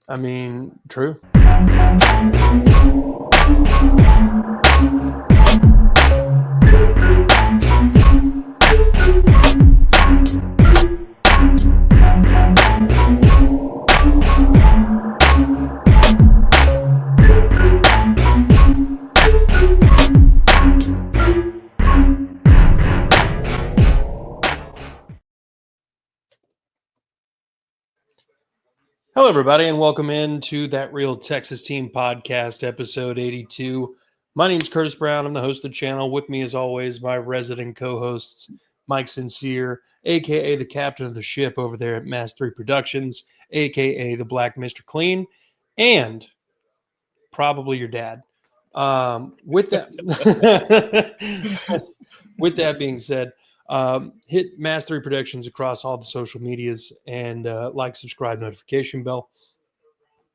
I mean, true. Hello, everybody, and welcome into That Real Texas Team Podcast, episode 82. My name is Curtis Brown. I'm the host of the channel. With me, as always, my resident co-hosts, Mike Sincere, a.k.a. the captain of the ship over there at Mass 3 Productions, a.k.a. the Black Mr. Clean, and probably your dad. With that being said, hit Mass 3 Productions across all the social medias and like, subscribe, notification bell.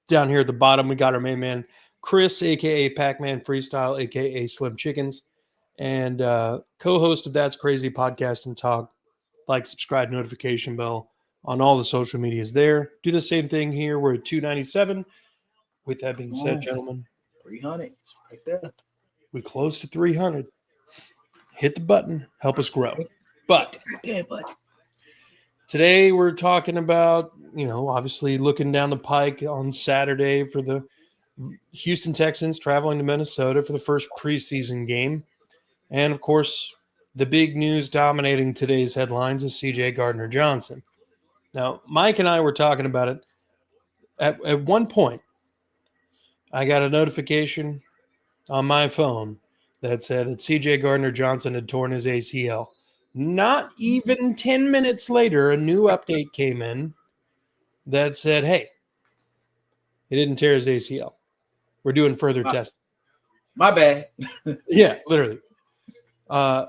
Down here at the bottom, we got our main man, Chris, a.k.a. Pac-Man Freestyle, a.k.a. Slim Chickens, and co-host of That's Crazy Podcast and Talk. Like, subscribe, notification bell on all the social medias there. Do the same thing here. We're at 297. With that being said, gentlemen, 300 right there. We close to 300. Hit the button. Help us grow. But today we're talking about, obviously looking down the pike on Saturday for the Houston Texans traveling to Minnesota for the first preseason game. And, of course, the big news dominating today's headlines is C.J. Gardner Johnson. Now, Mike and I were talking about it. At one point, I got a notification on my phone that said that C.J. Gardner Johnson had torn his ACL. Not even 10 minutes later, a new update came in that said, hey, he didn't tear his ACL. We're doing further testing. My bad. Yeah, literally.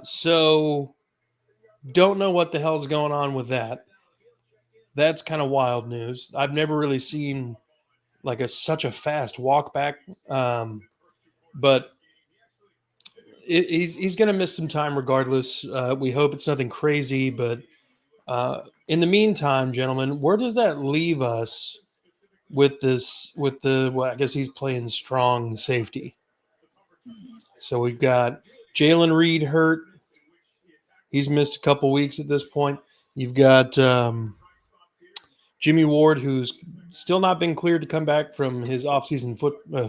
So don't know what the hell's going on with that. That's kind of wild news. I've never really seen like such a fast walk back. But he's going to miss some time regardless. We hope it's nothing crazy, but in the meantime, gentlemen, where does that leave us with this? I guess he's playing strong safety. So we've got Jalen Reed hurt. He's missed a couple weeks at this point. You've got Jimmy Ward, who's still not been cleared to come back from his offseason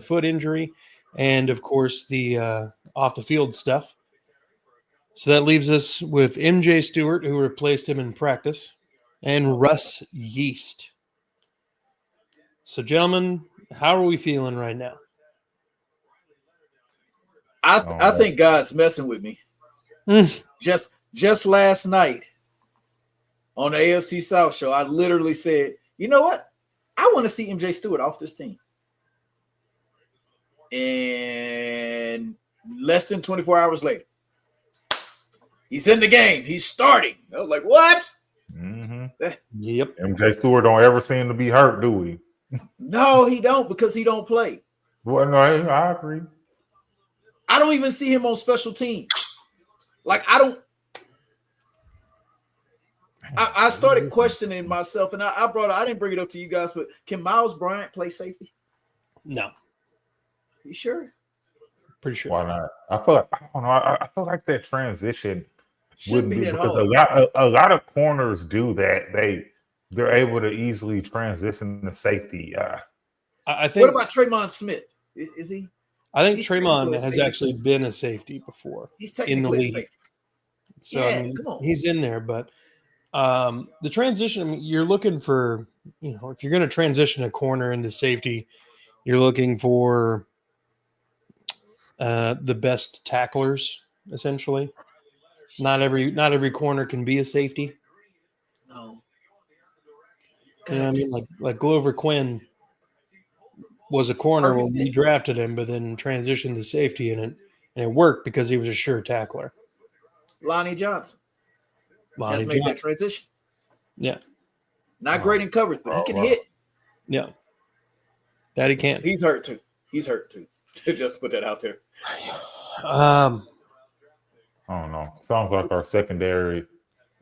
foot injury, and of course the off the field stuff. So that leaves us with MJ Stewart, who replaced him in practice, and Russ Yeast. So, gentlemen, how are we feeling right now? I think God's messing with me. Just last night on the AFC South show, I literally said, you know what? I want to see MJ Stewart off this team. And less than 24 hours later, he's in the game. He's starting. I was like, what? Mm-hmm. Yep. MJ Stewart don't ever seem to be hurt, do we? No, he don't, because he don't play. Well, no, I agree. I don't even see him on special teams. Like, I started questioning myself, and I didn't bring it up to you guys, but can Miles Bryant play safety? No. You sure? Pretty sure. Why not? I feel like I don't know. I feel like that transition Shouldn't wouldn't be that because hard. a lot of corners do that. They're able to easily transition to safety. I think. What about Tremont Smith? Is he? I think Tremont has actually been a safety before. He's technically a safety. So yeah, come on. He's in there, but the transition. I mean, you're looking for, if you're going to transition a corner into safety, you're looking for the best tacklers, essentially. Not every corner can be a safety. No. You know what I mean? Like Glover Quinn was a corner when we drafted him, but then transitioned to safety, and it worked because he was a sure tackler. Lonnie Johnson has made that transition. Yeah. Not great in coverage, but he can hit. Yeah. That he can. He's hurt too. Just put that out there. I don't know. Sounds like our secondary,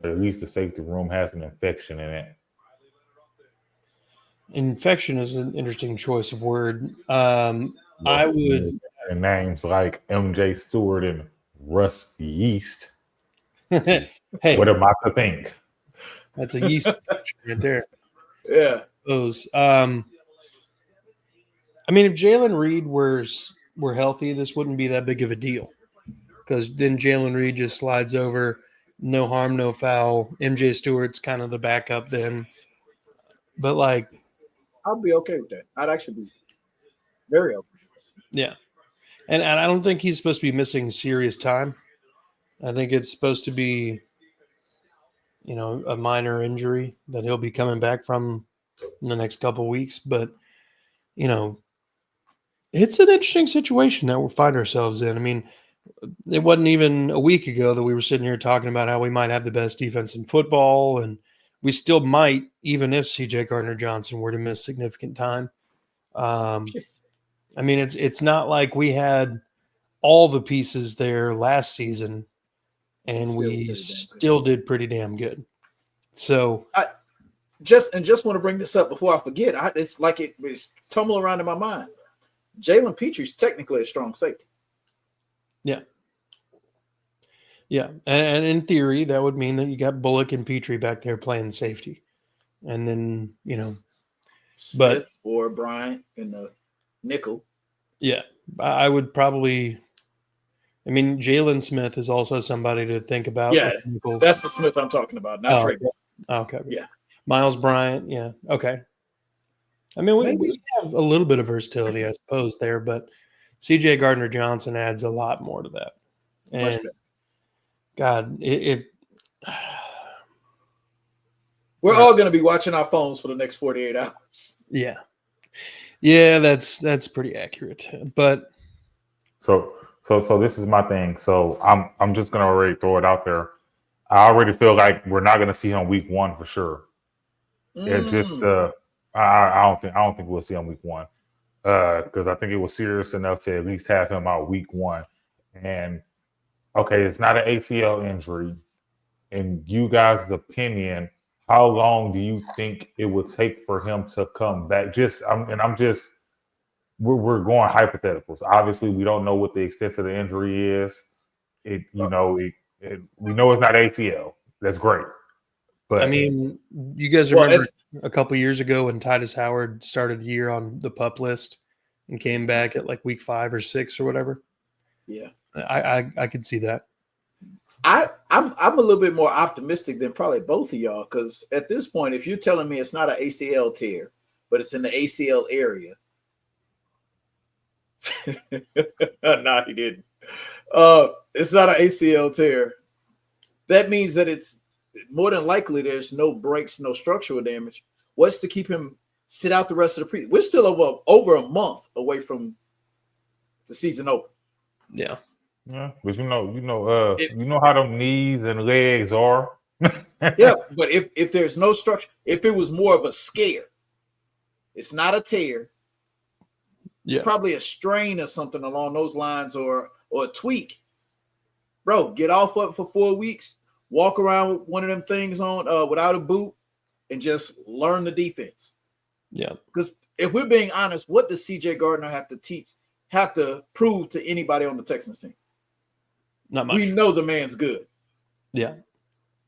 or at least the safety room, has an infection in it. Infection is an interesting choice of word. I would. And names like MJ Stewart and Russ Yeast. Hey, What am I to think? that's a yeast infection right there. Yeah. Those. I mean, if Jalen Reed were healthy, this wouldn't be that big of a deal because then Jalen Reed just slides over, no harm, no foul. MJ Stewart's kind of the backup then, but like, I'll be okay with that. I'd actually be very okay. yeah, and I don't think he's supposed to be missing serious time. I think it's supposed to be, a minor injury that he'll be coming back from in the next couple of weeks, but it's an interesting situation that we find ourselves in. I mean, it wasn't even a week ago that we were sitting here talking about how we might have the best defense in football, and we still might, even if CJ Gardner Johnson were to miss significant time. I mean, it's not like we had all the pieces there last season, and we still did pretty damn good. So I just want to bring this up before I forget. It's like it's tumbling around in my mind. Jalen Petry's technically a strong safety. Yeah. Yeah. And in theory, that would mean that you got Bullock and Petrie back there playing safety. And then, Smith or Bryant in the nickel. Yeah. I would probably, Jalen Smith is also somebody to think about. Yeah. That's the Smith I'm talking about, not Trey. Okay. Yeah. Miles Bryant. Yeah. Okay. I mean, we have a little bit of versatility, I suppose, there, but CJ Gardner Johnson adds a lot more to that. And God, we're all going to be watching our phones for the next 48 hours. Yeah. Yeah, that's pretty accurate. But so this is my thing. So I'm just going to already throw it out there. I already feel like we're not going to see him week 1 for sure. It just I don't think we'll see him week 1 because I think it was serious enough to at least have him out week 1. And okay, it's not an ACL injury. In you guys' opinion, how long do you think it would take for him to come back? We're going hypotheticals. Obviously, we don't know what the extent of the injury is. We know it's not ACL. That's great. But you guys remember a couple years ago when Titus Howard started the year on the PUP list and came back at like week 5 or 6 or whatever? Yeah. I could see that. I'm a little bit more optimistic than probably both of y'all, because at this point, if you're telling me it's not an ACL tear, but it's in the ACL area. No, he didn't. It's not an ACL tear. That means that it's more than likely there's no breaks, no structural damage. What's to keep him sit out the rest of the pre? We're still over a month away from the season open. Yeah. Yeah, but you know how them knees and legs are. Yeah, but if there's no structure, if it was more of a scare, it's not a tear. It's probably a strain or something along those lines, or a tweak. Bro, get off of it for 4 weeks, walk around with one of them things on without a boot, and just learn the defense. Yeah. Because if we're being honest, what does CJ Gardner have to prove to anybody on the Texans team? Not much. We know the man's good. Yeah.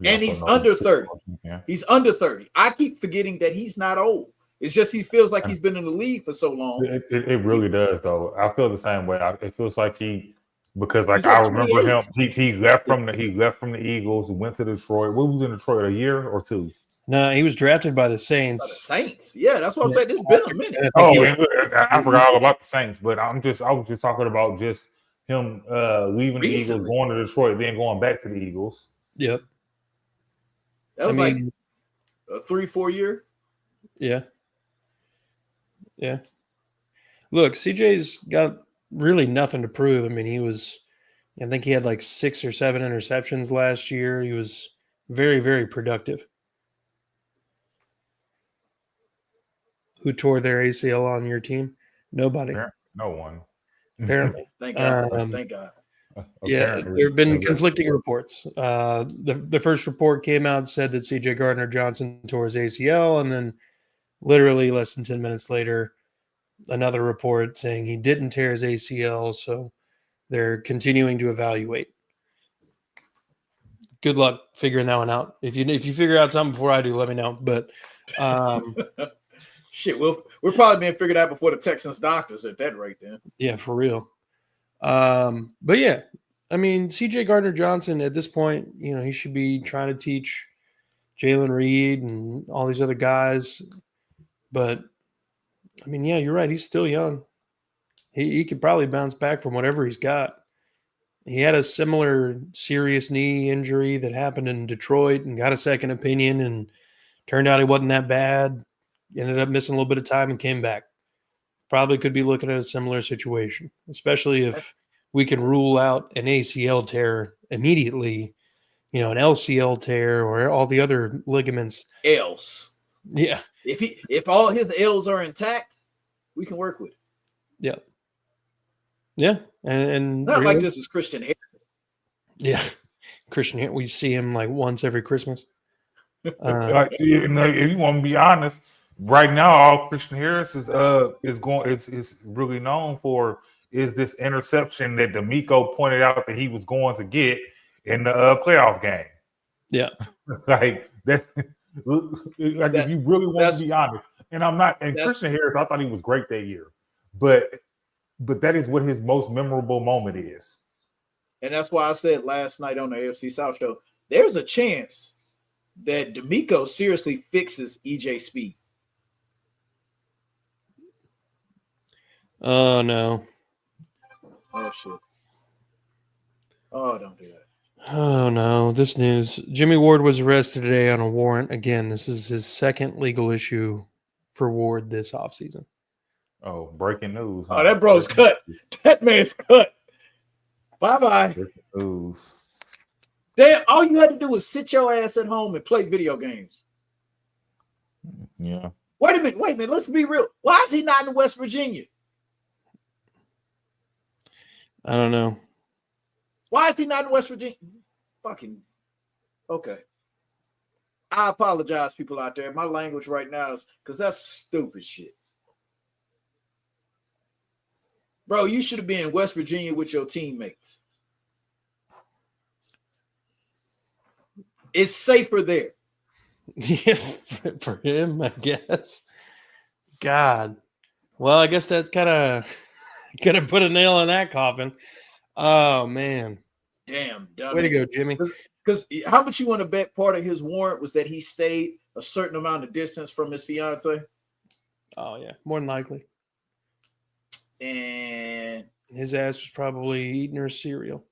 And he's under 30. Yeah. He's under 30. I keep forgetting that he's not old. It's just he feels like he's been in the league for so long. It really does, though. I feel the same way. It feels like because I remember him. He left from the Eagles, went to Detroit. What was in Detroit, a year or 2? No, he was drafted by the Saints. By the Saints, yeah, that's what I'm saying. It's been a minute. I forgot all about the Saints, but I was just talking about just him leaving the Eagles, going to Detroit, then going back to the Eagles. Yep. That was like a 3-4 year. Yeah. Yeah. Look, CJ's got really nothing to prove. I think he had like 6 or 7 interceptions last year. He was very, very productive. Who tore their ACL on your team? Nobody. No one. Apparently. Thank God. Thank God. Yeah, there have been conflicting reports. The first report came out and said that CJ Gardner Johnson tore his ACL, and then literally less than 10 minutes later, another report saying he didn't tear his ACL, so they're continuing to evaluate. Good luck figuring that one out. If you figure out something before I do, let me know. But shit, we're probably being figured out before the Texans doctors at that rate. Then, yeah, for real. But yeah, I mean, CJ Gardner Johnson at this point, he should be trying to teach Jalen Reed and all these other guys. But I mean, yeah, you're right. He's still young. He could probably bounce back from whatever he's got. He had a similar serious knee injury that happened in Detroit and got a second opinion, and turned out he wasn't that bad. Ended up missing a little bit of time and came back. Probably could be looking at a similar situation, especially if we can rule out an ACL tear immediately, an LCL tear or all the other ligaments. Else. Yeah. If all his L's are intact, we can work with it. Yeah. Yeah. And not really, like this is Christian Harris. Yeah. Christian Harris, we see him like once every Christmas. If you want to be honest, right now all Christian Harris is really known for is this interception that D'Amico pointed out that he was going to get in the playoff game. Yeah. Like that's like if you really want to be honest. And I'm not, and Christian Harris, I thought he was great that year. But that is what his most memorable moment is. And that's why I said last night on the AFC South show, there's a chance that D'Amico seriously fixes EJ Speed. Oh, no. Oh, shit. Oh, don't do that. Oh, no. This news. Jimmy Ward was arrested today on a warrant. Again, this is his second legal issue for Ward this offseason. Oh, breaking news. Huh? Oh, that bro's cut. That man's cut. Bye-bye. News. Damn, all you had to do was sit your ass at home and play video games. Yeah. Wait a minute. Let's be real. Why is he not in West Virginia? I don't know. Why is he not in West Virginia? Fucking okay. I apologize, people out there. My language right now is because that's stupid shit. Bro, you should have been in West Virginia with your teammates. It's safer there. Yeah, for him, I guess. God. Well, I guess that's kind of gonna put a nail in that coffin. Oh man. Damn, dummy. Way to go, Jimmy. Because how much you want to bet part of his warrant was that he stayed a certain amount of distance from his fiance? Oh yeah, more than likely. And his ass was probably eating her cereal.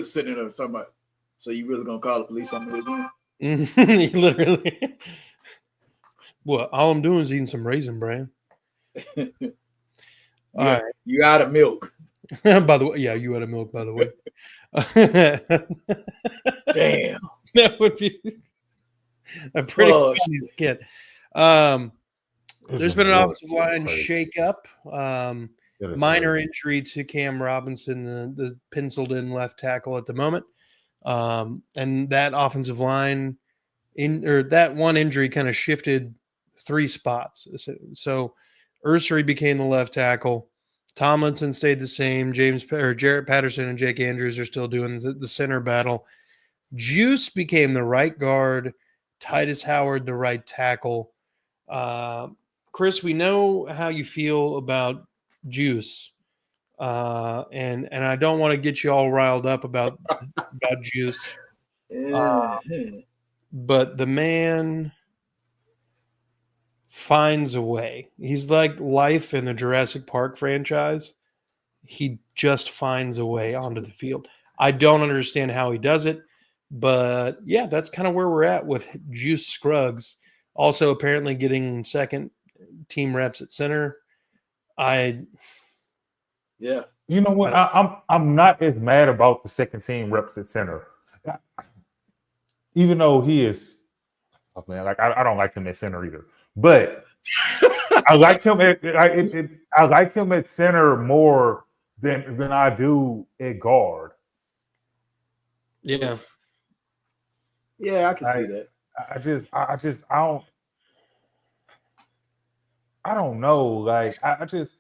Sitting there talking about, so you really gonna call the police on me again? Literally. Well, all I'm doing is eating some Raisin Bran. All right. You out of milk. By the way, yeah, you out of milk, by the way. Damn. That would be a pretty funny skit. There's been an offensive line shake-up. Minor injury to Cam Robinson, the penciled-in left tackle at the moment. And that offensive line, that one injury kind of shifted 3 spots. So Ursery became the left tackle. Tomlinson stayed the same. Jarrett Patterson and Jake Andrews are still doing the center battle. Juice became the right guard. Titus Howard, the right tackle. Chris, we know how you feel about Juice. And I don't want to get you all riled up about Juice. But the man finds a way. He's like life in the Jurassic Park franchise. He just finds a way onto the field. I don't understand how he does it, but yeah, that's kind of where we're at with Juice Scruggs. Also, apparently getting second team reps at center. Yeah. You know what? I'm not as mad about the second team reps at center, even though he is. Oh man, like I don't like him at center either. But I like him I like him at center more than I do at guard. Yeah. Yeah, I can see that. I don't. I don't know. Like I just,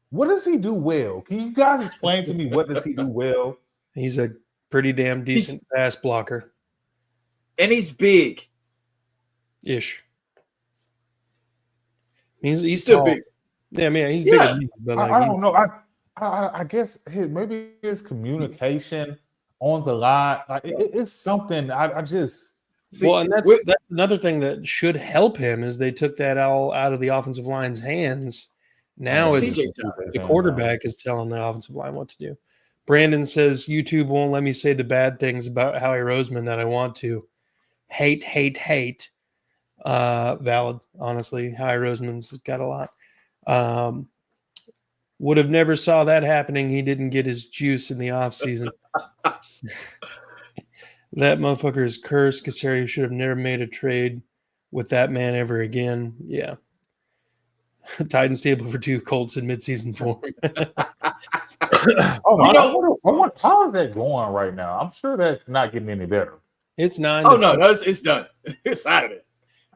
what does he do well? Can you guys explain to me what does he do well? He's a pretty damn decent pass blocker. And he's big. Ish. He's still tall. big. Yeah, I mean, he's big as me, but like, I don't know. I guess maybe his communication on the line, like it's something. I just well, and that's another thing that should help him is they took that all out of the offensive line's hands. Now it's the quarterback is telling the offensive line what to do. Brandon says YouTube won't let me say the bad things about Howie Roseman that I want to. Hate. Valid, honestly. Howie Roseman's got a lot. Would have never saw that happening. He didn't get his juice in the offseason. That motherfucker is cursed. Casario should have never made a trade with that man ever again. Yeah. Titans table for 2, Colts in midseason form. How is that going right now? I'm sure that's not getting any better. It's 9. Oh no, it's done. It's out of it.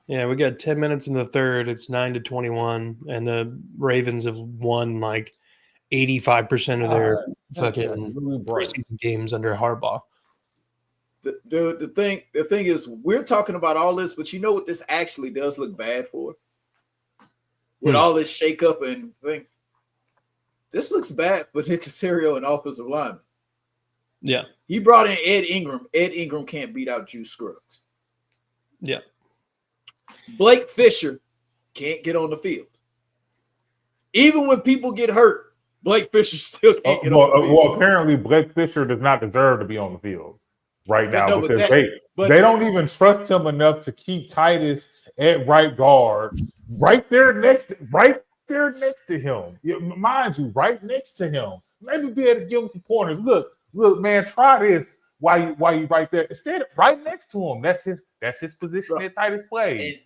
Yeah, we got 10 minutes in the third. It's 9-21, and the Ravens have won like 85% of their fucking preseason games under Harbaugh. The thing is, we're talking about all this, but you know what this actually does look bad for? With all this shakeup and thing. This looks bad for Nick Casario and offensive lineman. Yeah. He brought in Ed Ingram. Ed Ingram can't beat out Juice Scruggs. Yeah. Blake Fisher can't get on the field. Even when people get hurt, Blake Fisher still can't get on the field. Well, apparently Blake Fisher does not deserve to be on the field right now because they don't even trust him enough to keep Titus at right guard right there next to him. Mind you, right next to him. Maybe be able to give him some pointers. Look, man, try this while you right there. Instead, right next to him. That's his position that Titus plays.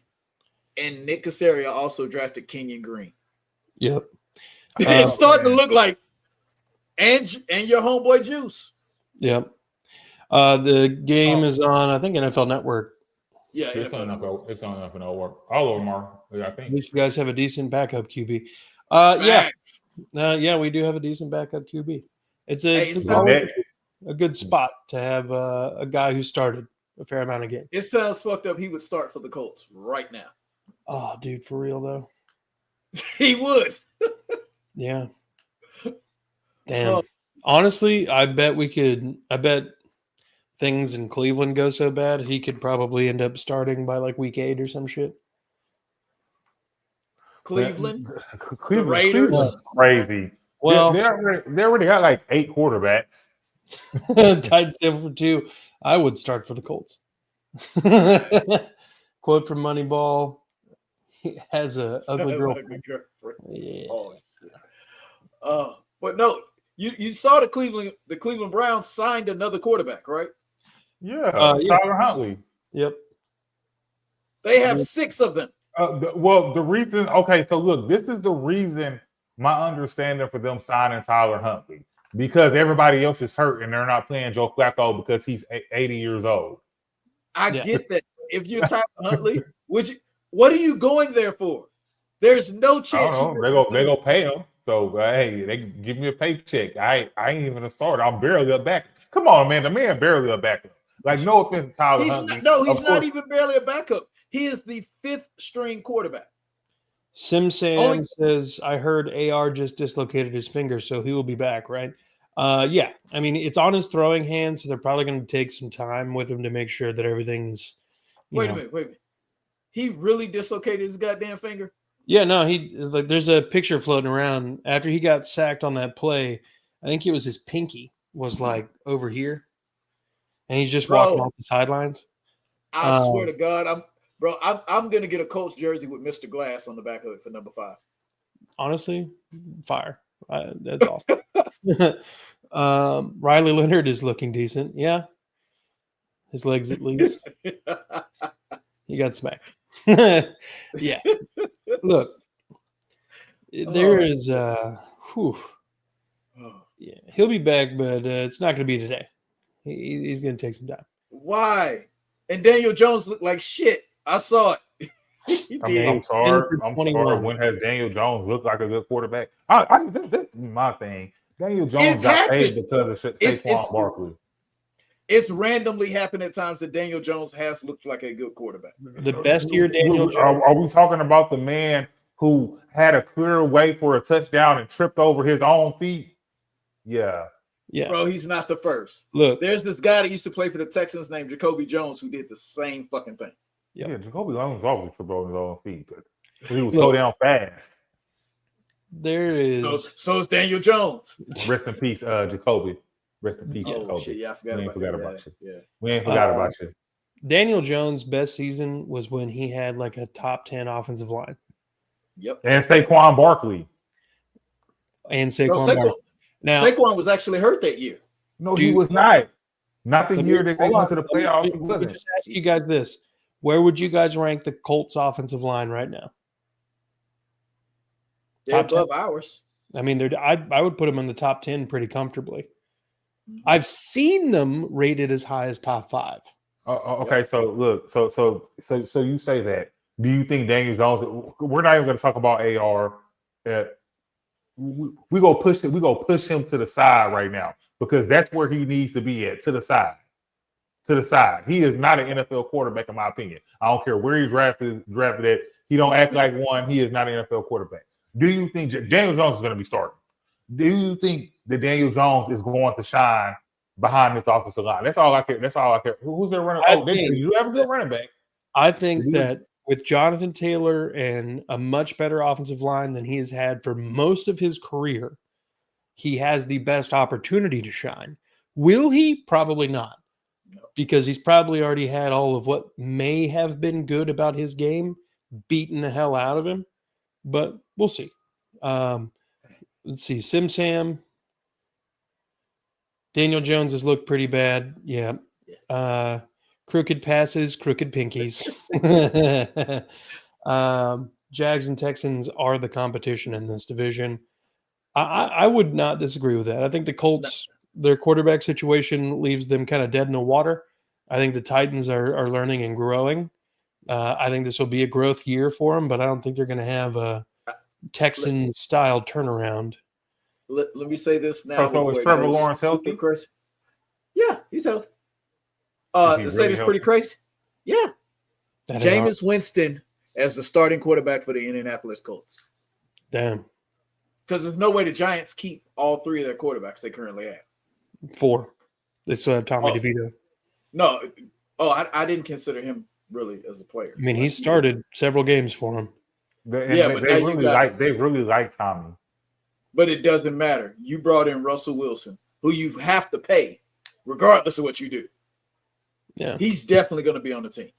And Nick Casario also drafted Kenyon Green. Yep. It's starting to look like and your homeboy Juice. Yep. The game is on, I think, NFL Network. Yeah, it's on NFL Network. All of them are. I think. You guys have a decent backup QB. Yeah, we do have a decent backup QB. It's a good spot to have a guy who started a fair amount of games. It sounds fucked up. He would start for the Colts right now. Oh, dude, for real though. He would. Yeah. Damn. Honestly, I bet things in Cleveland go so bad, he could probably end up starting by like week 8 or some shit. Cleveland, the Raiders, Cleveland's crazy. Well, they already got like 8 quarterbacks. Titans for 2. I would start for the Colts. Quote from Moneyball: "He has a ugly girlfriend." Yeah. But no, you saw the Cleveland Browns signed another quarterback, right? Yeah, Tyler Huntley. Yep. They have 6 of them. The reason, okay, so look, this is the reason my understanding for them signing Tyler Huntley, because everybody else is hurt and they're not playing Joe Flacco because he's 80 years old. I get that. If you're Tyler Huntley, what are you going there for? There's no chance. I don't know. They go pay him. So hey, they give me a paycheck. I ain't even a starter. I'm barely a backup. Come on, man. The man barely a backup. Like, no offense to Tyler Huntley. He's not even barely a backup. He is the 5th string quarterback. Sim Sam says, I heard AR just dislocated his finger, so he will be back, right? Yeah. I mean, it's on his throwing hand, so they're probably going to take some time with him to make sure that everything's. Wait a minute. He really dislocated his goddamn finger? Yeah, no, there's a picture floating around after he got sacked on that play. I think it was his pinky was like over here, and he's just walking off the sidelines. I swear to God, I'm gonna get a Colts jersey with Mr. Glass on the back of it for number 5. Honestly, fire. That's awesome. Riley Leonard is looking decent. Yeah, his legs at least. He got smacked. Yeah. Look, there is yeah, he'll be back, but it's not going to be today. He's going to take some time. Why? And Daniel Jones looked like shit. I saw it. He I mean, did. I'm sorry. 10 for I'm 21. sorry. When has Daniel Jones looked like a good quarterback? This is my thing. Daniel Jones It's got paid happened. because of Saquon Barkley. It's randomly happened at times that Daniel Jones has looked like a good quarterback. The best year Daniel Jones. Are we talking about the man who had a clear way for a touchdown and tripped over his own feet? Yeah. Yeah. Bro, he's not the first. Look, There's this guy that used to play for the Texans named Jacoby Jones who did the same fucking thing. Yeah, Jacoby Jones always tripped over his own feet. He was so damn fast. There is. So is Daniel Jones. Rest in peace, Jacoby. Rest in peace, Jacoby. Shit, yeah, I forgot we ain't forgot that. about you. Yeah. We ain't forgot about you. Daniel Jones' best season was when he had like a top 10 offensive line. Yep. And Saquon Barkley. And Saquon Barkley. Now, Saquon was actually hurt that year. No, he was not. Not the year that they went to the playoffs. He Let me wasn't. just ask you guys this. Where would you guys rank the Colts offensive line right now? They're Top above 10? ours. I mean, I would put them in the top 10 pretty comfortably. I've seen them rated as high as top 5. Okay, so look, so you say that. Do you think Daniel Jones? We're not even going to talk about AR. We go push it. We go push him to the side right now because that's where he needs to be at, to the side. To the side. He is not an NFL quarterback, in my opinion. I don't care where he's drafted at. He don't act like one. He is not an NFL quarterback. Do you think Daniel Jones is going to be starting? Do you think that Daniel Jones is going to shine behind this offensive line? That's all I care. That's all I care. Who's their running? You have a good running back. I think that with Jonathan Taylor and a much better offensive line than he has had for most of his career, he has the best opportunity to shine. Will he? Probably not. Because he's probably already had all of what may have been good about his game beaten the hell out of him. But we'll see. Let's see. Sam. Daniel Jones has looked pretty bad. Yeah. Crooked passes, crooked pinkies. Jags and Texans are the competition in this division. I would not disagree with that. I think the Colts, their quarterback situation leaves them kind of dead in the water. I think the Titans are learning and growing. I think this will be a growth year for them, but I don't think they're going to have a Texan-style turnaround. Let me say this now. So is Trevor Lawrence healthy? Crazy. Yeah, he's healthy. To say this pretty crazy. Yeah. Jameis Winston as the starting quarterback for the Indianapolis Colts. Damn. Because there's no way the Giants keep all 3 of their quarterbacks they currently have. 4. They still have Tommy DeVito. No. I didn't consider him really as a player. I mean, he started several games for him. They really like Tommy. But it doesn't matter. You brought in Russell Wilson, who you have to pay regardless of what you do. Yeah. He's definitely going to be on the team.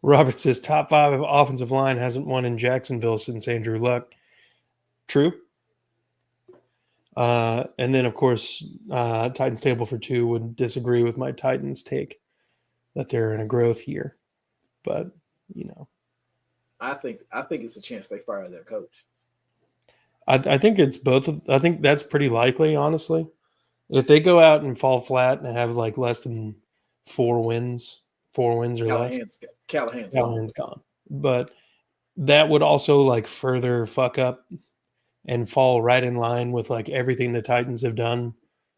Robert says top 5 of offensive line hasn't won in Jacksonville since Andrew Luck. True. And then, of course, Titans table for 2 would disagree with my Titans take that they're in a growth year. But, I think it's a chance they fire their coach. I think it's both. I think that's pretty likely, honestly. If they go out and fall flat and have like less than 4 wins or less, Callahan's gone. But that would also like further fuck up and fall right in line with like everything the Titans have done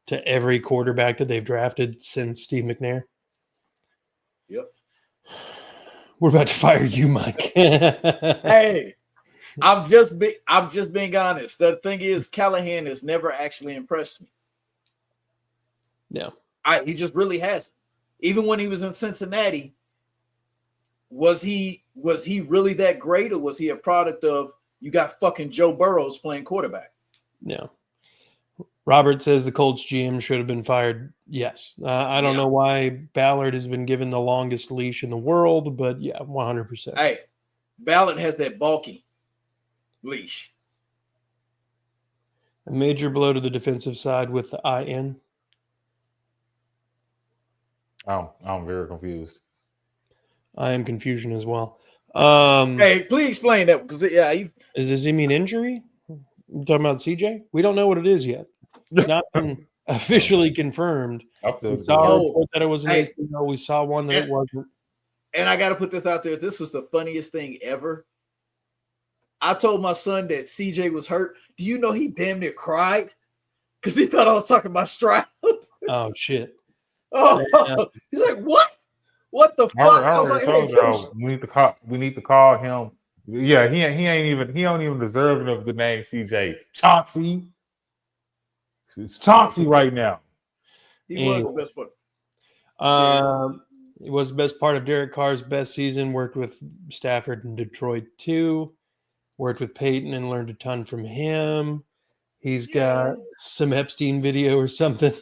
to every quarterback that they've drafted since Steve McNair. Yep. We're about to fire you, Mike. Hey. I'm just being honest. The thing is, Callahan has never actually impressed me. No, he just really hasn't. Even when he was in Cincinnati, was he really that great, or was he a product of you got fucking Joe Burrows playing quarterback? No. Robert says the Colts GM should have been fired. Yes, I don't know why Ballard has been given the longest leash in the world, but yeah, 100%. Hey, Ballard has that bulky leash. A major blow to the defensive side with the IN. Oh, I'm very confused. I am confusion as well. Hey, please explain that because does he mean injury? You're talking about CJ? We don't know what it is yet. It's not been officially confirmed. We saw a report that it was an ACL. We saw one that it wasn't. And I got to put this out there. This was the funniest thing ever. I told my son that CJ was hurt. Do you know he damn near cried? Because he thought I was talking about Stroud. Oh, shit. Oh, he's like, what? What the fuck? I was already like, told hey, y'all we need to call him. Yeah, he don't even deserve of the name CJ. Chauncey. It's Chauncey right now. He was the best part. It was the best part of Derek Carr's best season. Worked with Stafford in Detroit too. Worked with Peyton and learned a ton from him. He's got some Epstein video or something.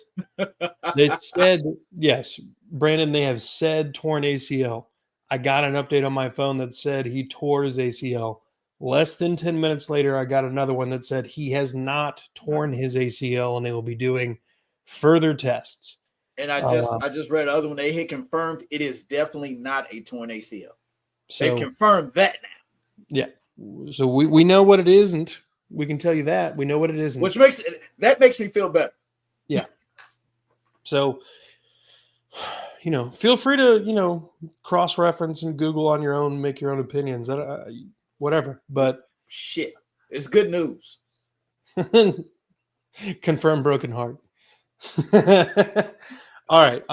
They said, yes, Brandon, they have said torn ACL. I got an update on my phone that said he tore his ACL. Less than 10 minutes later, I got another one that said he has not torn his ACL, and they will be doing further tests. And I just read the other one. They had confirmed it is definitely not a torn ACL. So, they confirmed that now. Yeah. So we know what it isn't. We can tell you that. We know what it isn't. Which makes me feel better. Yeah. So, feel free to, cross-reference and Google on your own, make your own opinions, whatever. But shit, it's good news. Confirm broken heart. All right.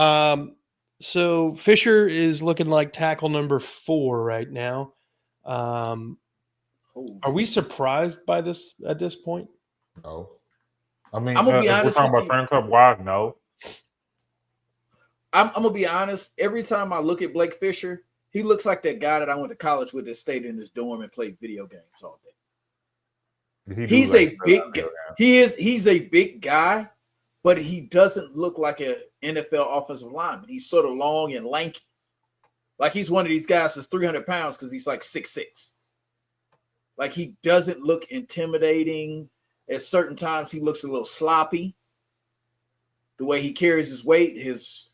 So Fisher is looking like tackle number 4 right now. Are we surprised by this at this point? No. I mean, I'm gonna be honest. We're talking about Training Club wise. No. I'm gonna be honest. Every time I look at Blake Fisher, he looks like that guy that I went to college with that stayed in his dorm and played video games all day. He's a big guy. He's a big guy, but he doesn't look like an NFL offensive lineman. He's sort of long and lanky. Like he's one of these guys that's 300 pounds because he's like 6'6". Like he doesn't look intimidating. At certain times, he looks a little sloppy. The way he carries his weight, his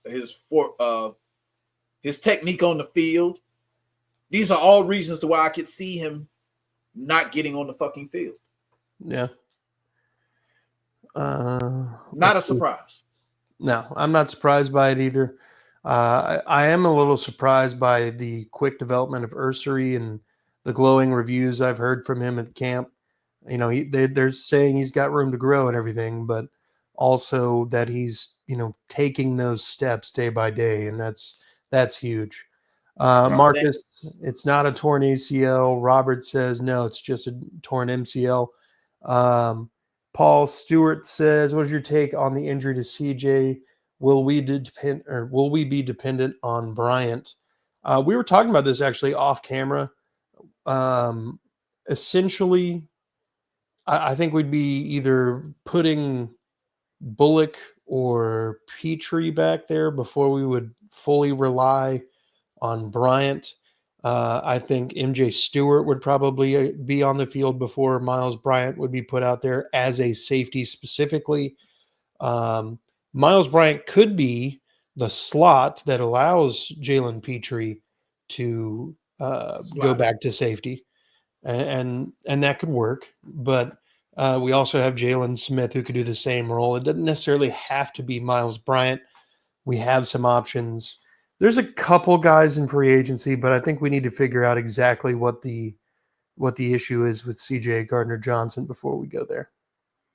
technique on the field. These are all reasons to why I could see him not getting on the fucking field. Yeah. Not a surprise. No, I'm not surprised by it either. I am a little surprised by the quick development of Ursery and the glowing reviews I've heard from him at camp. They're saying he's got room to grow and everything, but also that he's, taking those steps day by day, and that's huge. Marcus, it's not a torn ACL. Robert says, no, it's just a torn MCL. Paul Stewart says, what is your take on the injury to CJ? Will we be dependent on Bryant? We were talking about this actually off camera. Essentially, I think we'd be either putting Bullock or Petrie back there before we would fully rely on Bryant. I think MJ Stewart would probably be on the field before Miles Bryant would be put out there as a safety specifically. Miles Bryant could be the slot that allows Jalen Petrie to go back to safety. And that could work, but we also have Jalen Smith who could do the same role. It doesn't necessarily have to be Miles Bryant. We have some options. There's a couple guys in free agency, but I think we need to figure out exactly what the issue is with CJ Gardner Johnson before we go there.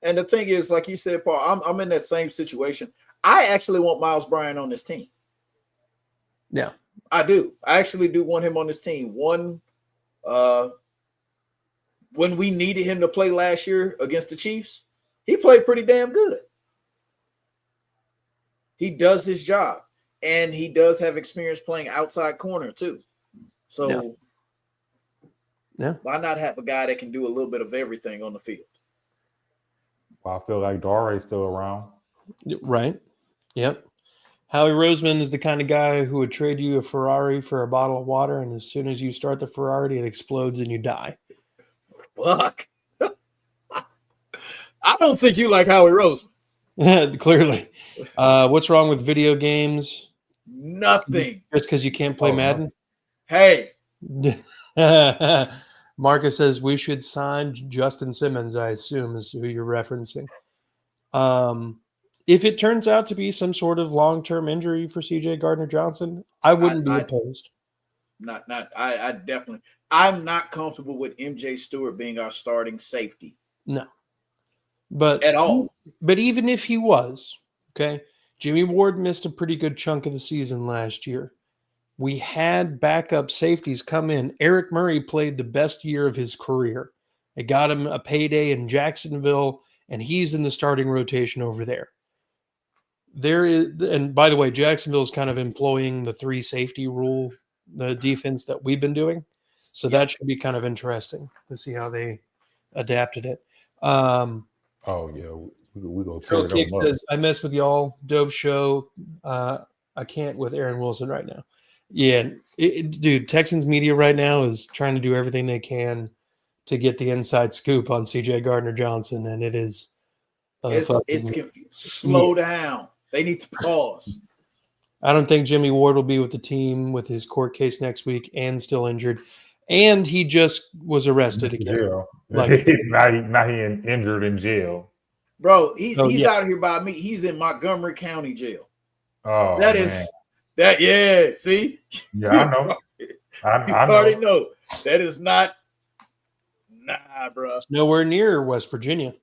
And the thing is, like you said, Paul, I'm in that same situation. I actually want Miles Bryant on this team. Yeah, I do. I actually do want him on this team. When we needed him to play last year against the Chiefs, he played pretty damn good. He does his job, and he does have experience playing outside corner too. So, yeah. Why not have a guy that can do a little bit of everything on the field? Well, I feel like Dare's still around. Right. Yep. Howie Roseman is the kind of guy who would trade you a Ferrari for a bottle of water, and as soon as you start the Ferrari, it explodes and you die. Fuck. I don't think you like Howie Roseman. Clearly. What's wrong with video games? Nothing. Just because you can't play Madden? No. Hey. Marcus says we should sign Justin Simmons, I assume is who you're referencing. If it turns out to be some sort of long-term injury for CJ Gardner Johnson, I wouldn't be opposed. I definitely. I'm not comfortable with MJ Stewart being our starting safety. No. But at all. But even if he was, okay, Jimmy Ward missed a pretty good chunk of the season last year. We had backup safeties come in. Eric Murray played the best year of his career. It got him a payday in Jacksonville, and he's in the starting rotation over there. There is, and by the way, Jacksonville is kind of employing the 3 safety rule, the defense that we've been doing. So that should be kind of interesting to see how they adapted it. Oh yeah, we go tear them up. Says, I mess with y'all. Dope show. I can't with Aaron Wilson right now. Yeah, dude. Texans media right now is trying to do everything they can to get the inside scoop on CJ Gardner Johnson, and it is. It's confusing. Slow down. They need to pause. I don't think Jimmy Ward will be with the team with his court case next week and still injured. And he just was arrested again. Jail. Like now he injured in jail. Bro, he's out here by me. He's in Montgomery County jail. Oh, that man. Is that? Yeah, see. Yeah, I know. I already know that is not. Nah, bro. It's nowhere near West Virginia.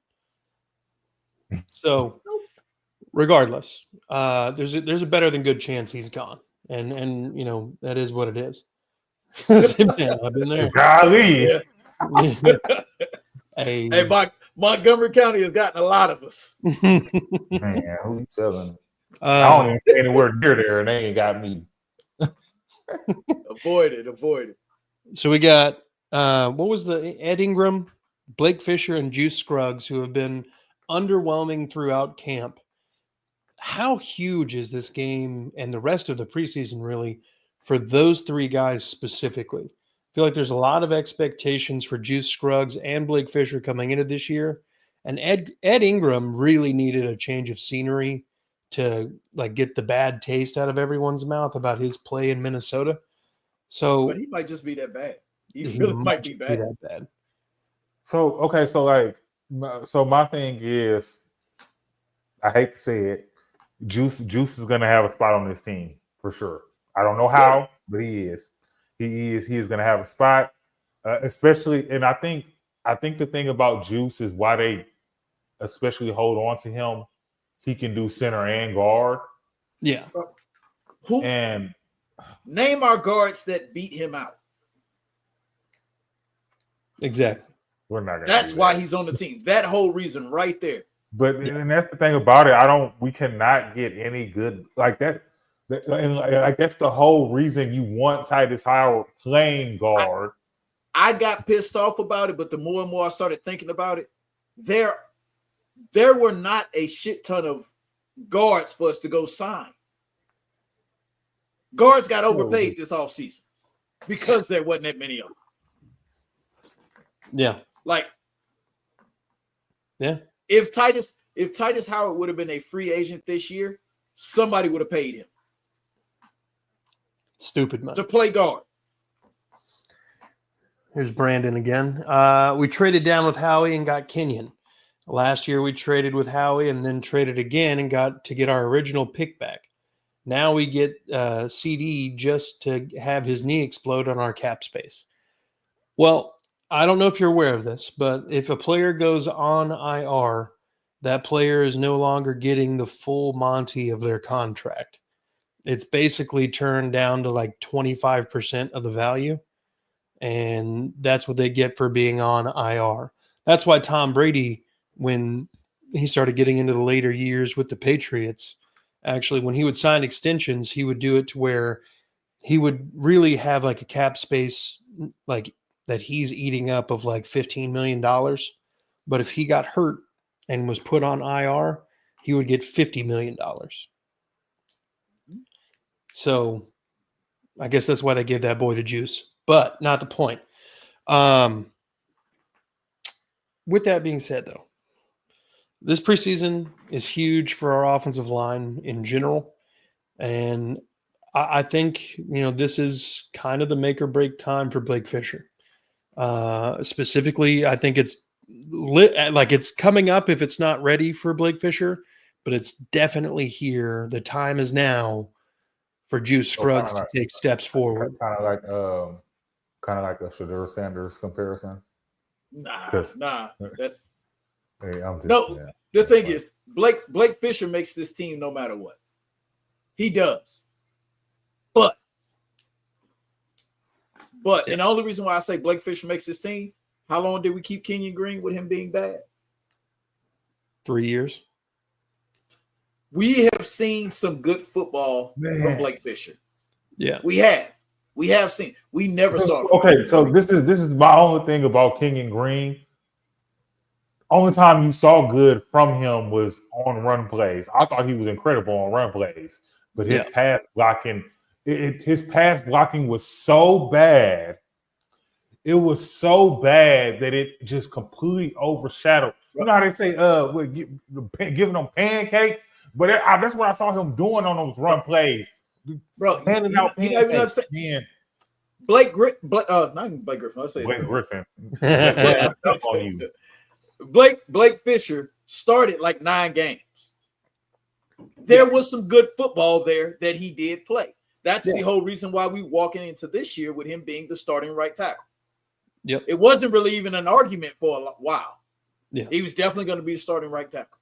So, regardless, there's a better than good chance he's gone, and you know that is what it is. I've been there. Golly. Yeah. Hey, Montgomery County has gotten a lot of us. Man, who you telling? I don't even stay anywhere near there, and they ain't got me. Avoid it. So we got what was the Ed Ingram, Blake Fisher, and Juice Scruggs, who have been underwhelming throughout camp. How huge is this game and the rest of the preseason really for those 3 guys specifically? I feel like there's a lot of expectations for Juice Scruggs and Blake Fisher coming into this year. And Ed Ingram really needed a change of scenery to like get the bad taste out of everyone's mouth about his play in Minnesota. So but he might just be that bad. He really might be bad. That bad. So okay, so my thing is, I hate to say it, Juice is gonna have a spot on this team for sure. I don't know how, but he is. He is going to have a spot, especially. And I think the thing about Juice is why they especially hold on to him. He can do center and guard. Yeah. And name our guards that beat him out. Exactly. We're not. That's why he's on the team. That whole reason right there. But and that's the thing about it. We cannot get any good like that. And like that's the whole reason you want Titus Howard playing guard. I got pissed off about it, but the more and more I started thinking about it, there were not a shit ton of guards for us to go sign. Guards got overpaid this offseason because there wasn't that many of them. Yeah. If Titus Howard would have been a free agent this year, somebody would have paid him. Stupid money. To play guard. Here's Brandon again. We traded down with Howie and got Kenyon. Last year we traded with Howie and then traded again and got to get our original pick back. Now we get CD just to have his knee explode on our cap space. Well, I don't know if you're aware of this, but if a player goes on IR, that player is no longer getting the full Monty of their contract. It's basically turned down to like 25% of the value. And that's what they get for being on IR. That's why Tom Brady, when he started getting into the later years with the Patriots, actually, when he would sign extensions, he would do it to where he would really have like a cap space like that he's eating up of like $15 million. But if he got hurt and was put on IR, he would get $50 million. So I guess that's why they gave that boy the juice, but not the point. With that being said, though, this preseason is huge for our offensive line in general. And I think, this is kind of the make or break time for Blake Fisher. Specifically, I think it's it's coming up if it's not ready for Blake Fisher, but it's definitely here. The time is now for Juice Scruggs to take steps forward. Kind of like a Shadur Sanders comparison. Nah. That's hey, I'm just no. The thing is, Blake Fisher makes this team no matter what. He does. But and the only reason why I say Blake Fisher makes this team, how long did we keep Kenyon Green with him being bad? 3 years. We have seen some good football from Blake Fisher. Yeah. We have seen. We never saw it. Okay, so this is my only thing about Kenyon Green. Only time you saw good from him was on run plays. I thought he was incredible on run plays, but his pass blocking, his pass blocking was so bad. It was so bad that it just completely overshadowed. You know how they say, giving them pancakes, but that's what I saw him doing on those run plays, bro. Handing out pancakes. Man. Not even Blake Griffin. I'll say Blake Griffin. Blake Fisher started like 9 games. There was some good football there that he did play. That's the whole reason why we walking into this year with him being the starting right tackle. Yep. It wasn't really even an argument for a while. Yeah. He was definitely going to be the starting right tackle.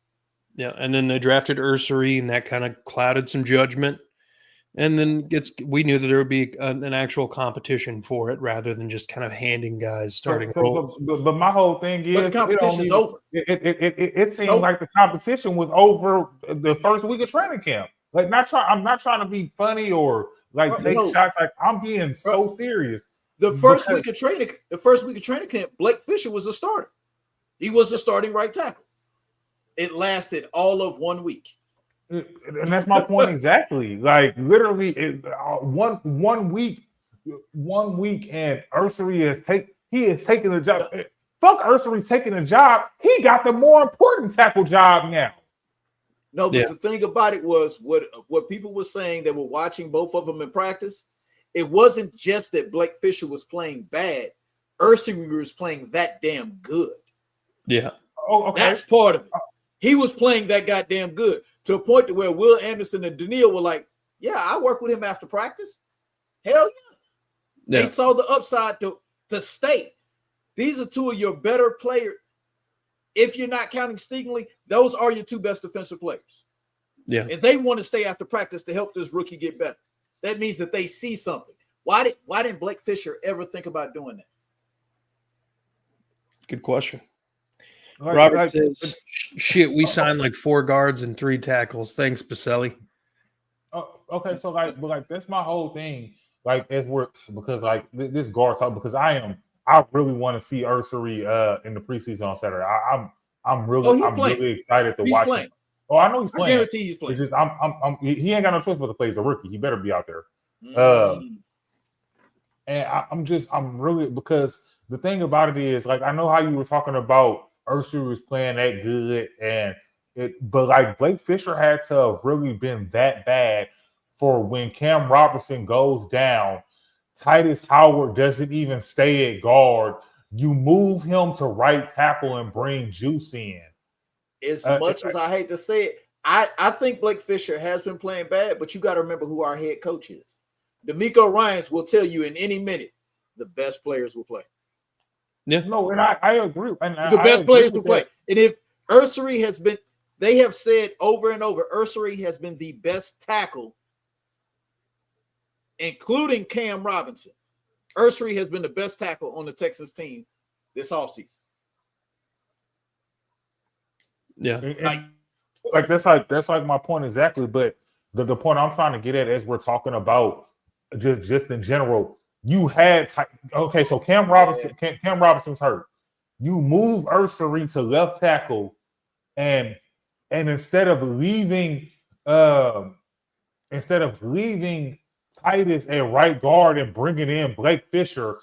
Yeah, and then they drafted Ursary, and that kind of clouded some judgment. And then we knew that there would be an actual competition for it rather than just kind of handing guys starting roles. But my whole thing is the competition is over. It seems like the competition was over the first week of training camp. Like, I'm not trying to be funny or take shots. Like, I'm being so serious. The first week of training camp, Blake Fisher was a starter. He was the starting right tackle. It lasted all of 1 week. And that's my point exactly. Like, literally, one week, and Ursary has taken the job. Fuck Ursary's taking the job. He got the more important tackle job now. No, but the thing about it was what people were saying that were watching both of them in practice. It wasn't just that Blake Fisher was playing bad. Ursary was playing that damn good. Yeah. Oh, okay. That's part of it. He was playing that goddamn good to a point to where Will Anderson and Daniil were like, yeah, I work with him after practice. Hell yeah. They saw the upside to stay. These are two of your better players. If you're not counting Stingley, those are your 2 best defensive players. Yeah. And they want to stay after practice to help this rookie get better. That means that they see something. Why didn't Blake Fisher ever think about doing that? Good question. Robert says, shit, we signed like 4 guards and 3 tackles. Thanks, Baselli. Okay, so that's my whole thing. Like, because this guard talk, because I really want to see Ursary in the preseason on Saturday. I'm really excited to watch him. Oh, I know he's playing. I guarantee he's playing. It's just he ain't got no choice but to play as a rookie. He better be out there. And I'm really, because the thing about it is, like, I know how you were talking about Ursary was playing that good, but like Blake Fisher had to have really been that bad for when Cam Robinson goes down. Titus Howard doesn't even stay at guard. You move him to right tackle and bring Juice in. As much as I hate to say it, I think Blake Fisher has been playing bad, but you got to remember who our head coach is. D'Amico Ryans will tell you in any minute the best players will play. Yeah, no, and I agree. And the best players will play. And if Ursary has been, they have said over and over, Ursary has been the best tackle, including Cam Robinson. Ursary has been the best tackle on the Texas team this offseason. Yeah. Like that's like my point exactly. But the point I'm trying to get at is we're talking about just in general. You had so Cam Robinson's hurt. You move Ursary to left tackle, and instead of leaving Titus at right guard and bringing in Blake Fisher,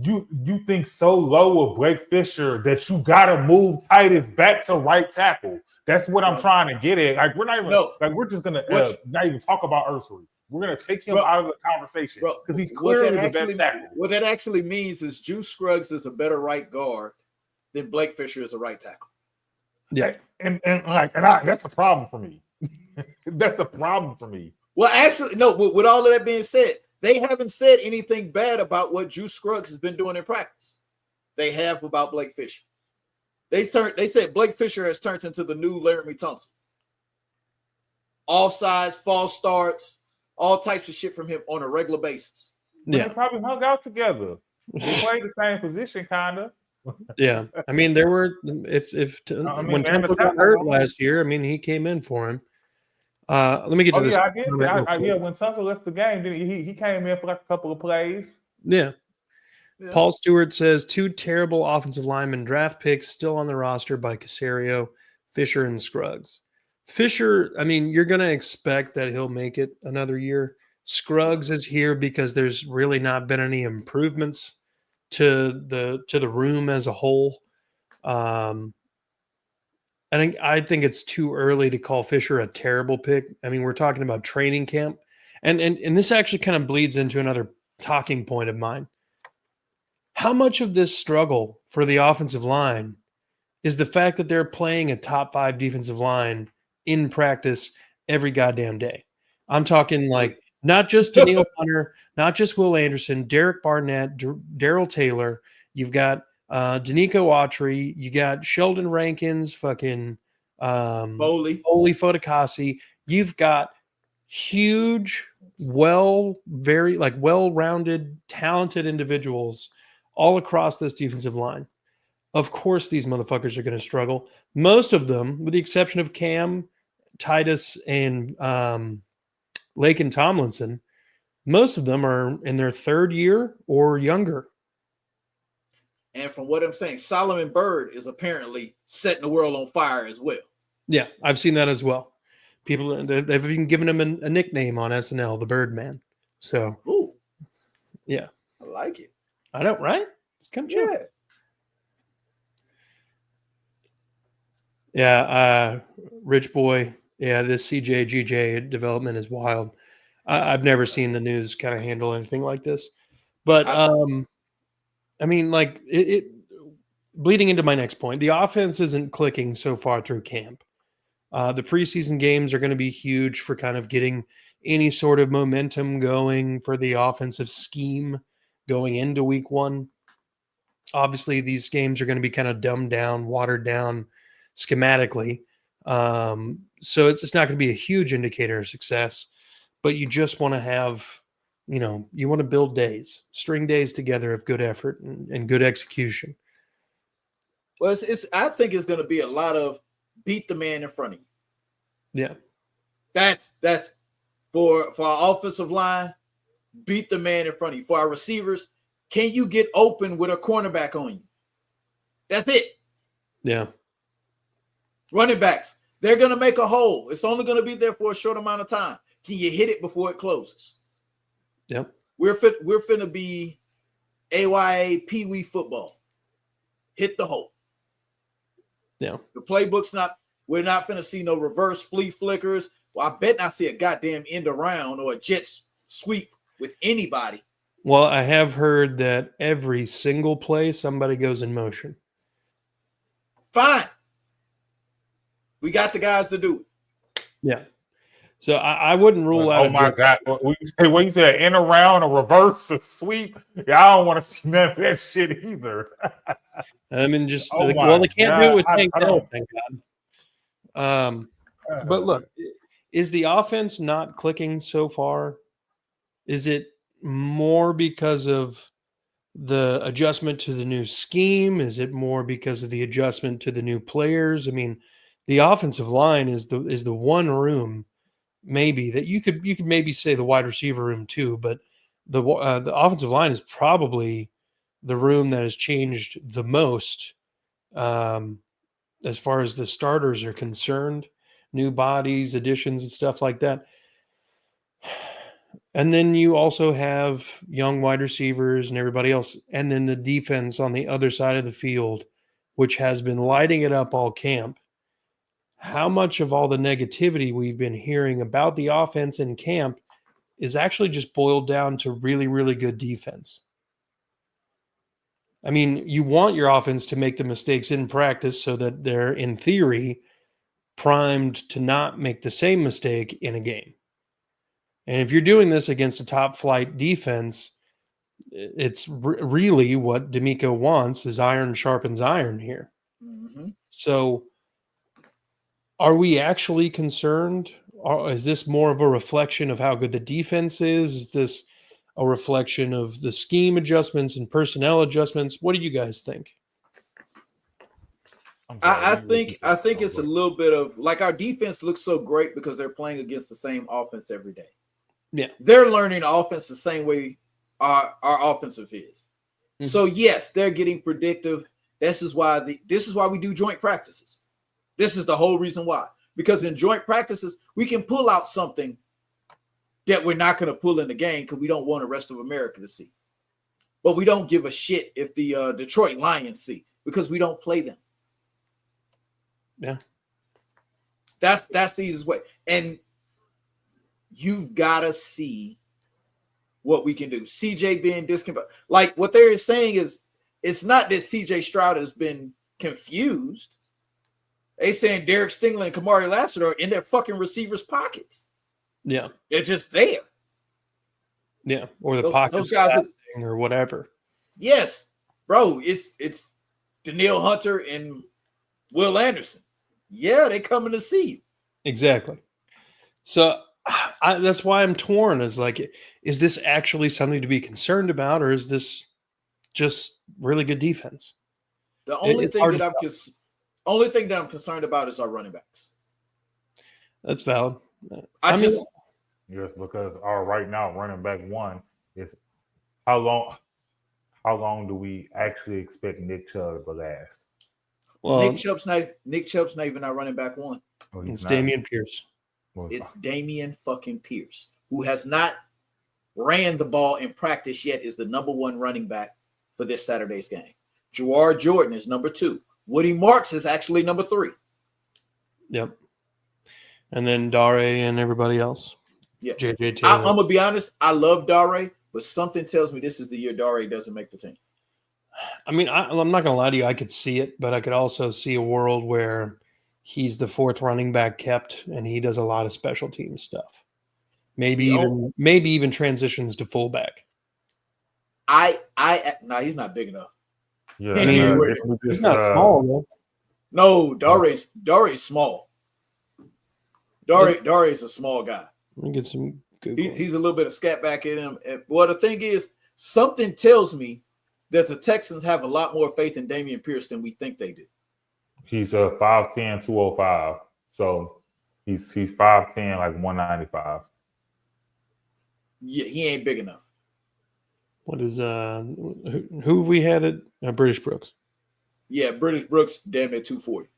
you think so low of Blake Fisher that you gotta move Titus back to right tackle. That's what I'm trying to get at. Like, we're not even we're just gonna not even talk about Ursary. We're gonna take him out of the conversation because he's clearly the best tackle. What that actually means is Juice Scruggs is a better right guard than Blake Fisher is a right tackle. Yeah, and that's a problem for me. That's a problem for me. Well, actually, no. With all of that being said, they haven't said anything bad about what Juice Scruggs has been doing in practice. They have about Blake Fisher. They said Blake Fisher has turned into the new Laramie Tunsil. Offsides, false starts, all types of shit from him on a regular basis. Yeah, they probably hung out together. They played the same position, kind of. Yeah, I mean, there were when Temple got hurt last year, I mean, he came in for him. Let me get to this. Yeah, I did. When Tunsil left the game, he came in for like a couple of plays. Yeah. Paul Stewart says 2 terrible offensive lineman draft picks still on the roster by Caserio, Fisher, and Scruggs. Fisher, I mean, you're going to expect that he'll make it another year. Scruggs is here because there's really not been any improvements to the room as a whole. I think it's too early to call Fisher a terrible pick. I mean, we're talking about training camp, and this actually kind of bleeds into another talking point of mine. How much of this struggle for the offensive line is the fact that they're playing a top 5 defensive line in practice every goddamn day? I'm talking like not just Daniil Hunter, not just Will Anderson, Derek Barnett, Darrell Taylor. You've got Danico Autry. You got Sheldon Rankins, fucking Oli Fotakasi. You've got huge, well-rounded, talented individuals all across this defensive line. Of course, these motherfuckers are going to struggle. Most of them, with the exception of Cam, Titus, and Laken Tomlinson, most of them are in their 3rd year or younger. And from what I'm saying, Solomon Byrd is apparently setting the world on fire as well. Yeah, I've seen that as well. People, they've even given him a nickname on SNL, the Birdman. So, yeah. I like it. I know, right? It's kind of chill. Yeah, Rich Boy. Yeah, this CJ development is wild. I've never seen the news kind of handle anything like this. But, I mean, like, it bleeding into my next point, the offense isn't clicking so far through camp. The preseason games are going to be huge for kind of getting any sort of momentum going for the offensive scheme going into week 1. Obviously, these games are going to be kind of dumbed down, watered down schematically. So it's not going to be a huge indicator of success, but you just want to have, you want to build days, string days together of good effort and good execution. Well, I think it's going to be a lot of beat the man in front of you. Yeah. That's for our offensive line, beat the man in front of you. For our receivers, can you get open with a cornerback on you? That's it. Yeah. Running backs, they're going to make a hole. It's only going to be there for a short amount of time. Can you hit it before it closes? Yep. We're finna be AYA Pee Wee football. Hit the hole. Yeah. The playbook's we're not finna see no reverse flea flickers. Well, I bet not see a goddamn end around or a jet sweep with anybody. Well, I have heard that every single play, somebody goes in motion. Fine. We got the guys to do it. Yeah. So I wouldn't rule out. Oh my God! When you say in around a reverse, a sweep, yeah, I don't want to see none of that shit either. I mean, just they can't do it with Tank Dell, thank God. But look, is the offense not clicking so far? Is it more because of the adjustment to the new scheme? Is it more because of the adjustment to the new players? I mean, the offensive line is the one room maybe that you could maybe say the wide receiver room too, but the offensive line is probably the room that has changed the most as far as the starters are concerned, new bodies, additions, and stuff like that. And then you also have young wide receivers and everybody else, and then the defense on the other side of the field, which has been lighting it up all camp. How much of all the negativity we've been hearing about the offense in camp is actually just boiled down to really, really good defense? I mean, you want your offense to make the mistakes in practice so that they're, in theory, primed to not make the same mistake in a game. And if you're doing this against a top flight defense, it's really what D'Amico wants is iron sharpens iron here. Mm-hmm. So are we actually concerned? Or is this more of a reflection of how good the defense is? Is this a reflection of the scheme adjustments and personnel adjustments? What do you guys think? I think it's a little bit of like our defense looks so great because they're playing against the same offense every day. Yeah. They're learning offense the same way our offensive is. Mm-hmm. So yes, they're getting predictive. This is why we do joint practices. This is the whole reason why. Because in joint practices, we can pull out something that we're not going to pull in the game because we don't want the rest of America to see. But we don't give a shit if the Detroit Lions see because we don't play them. Yeah. That's the easiest way. And you've got to see what we can do. CJ being discombobulated. Like what they're saying is it's not that CJ Stroud has been confused. They saying Derek Stingley and Kamari Lassiter are in their fucking receivers' pockets. Yeah. They're just there. Yeah. Or the pockets guys or whatever. Yes. Bro, it's Danielle Hunter and Will Anderson. Yeah, they coming to see you. Exactly. So that's why I'm torn. Is like, is this actually something to be concerned about, or is this just really good defense? The only thing that I'm concerned about is our running backs. That's valid. I mean, yes, because our right now running back one is how long do we actually expect Nick Chubb to last? Well, Nick Chubb's not even our running back one. Oh, it's Dameon Pierce. It's Dameon fucking Pierce, who has not ran the ball in practice yet, is the number one running back for this Saturday's game. Jawar Jordan is number 2. Woody Marks is actually number 3. Yep. And then Dare and everybody else. Yeah. JJ Taylor. I'm going to be honest. I love Dare, but something tells me this is the year Dare doesn't make the team. I mean, I'm not going to lie to you. I could see it, but I could also see a world where he's the 4th running back kept, and he does a lot of special team stuff. Maybe even transitions to fullback. No, he's not big enough. Yeah, he's not small though. No, Dare's small. Dare is a small guy. Let me get some Google. He's a little bit of scat back in him. Well, the thing is, something tells me that the Texans have a lot more faith in Dameon Pierce than we think they do. He's 5'10", 205. So he's 5'10", like 195. Yeah, he ain't big enough. What is who have we had at British Brooks? Yeah, British Brooks damn near 240.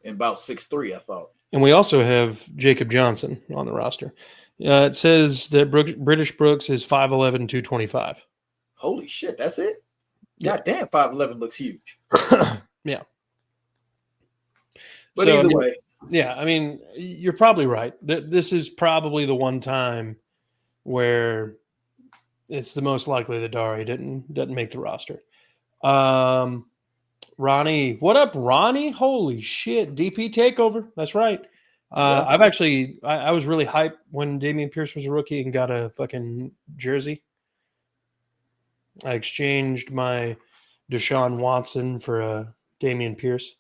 And about 6'3", I thought. And we also have Jacob Johnson on the roster. It says that British Brooks is 5'11", 225. Holy shit, that's it? God damn, 5'11" looks huge. Yeah. But either way. Yeah, I mean, you're probably right. This is probably the one time where it's the most likely that Dare doesn't make the roster. Ronnie, what up, Ronnie? Holy shit, DP takeover. That's right. I've actually I was really hyped when Dameon Pierce was a rookie and got a fucking jersey. I exchanged my Deshaun Watson for a Dameon Pierce.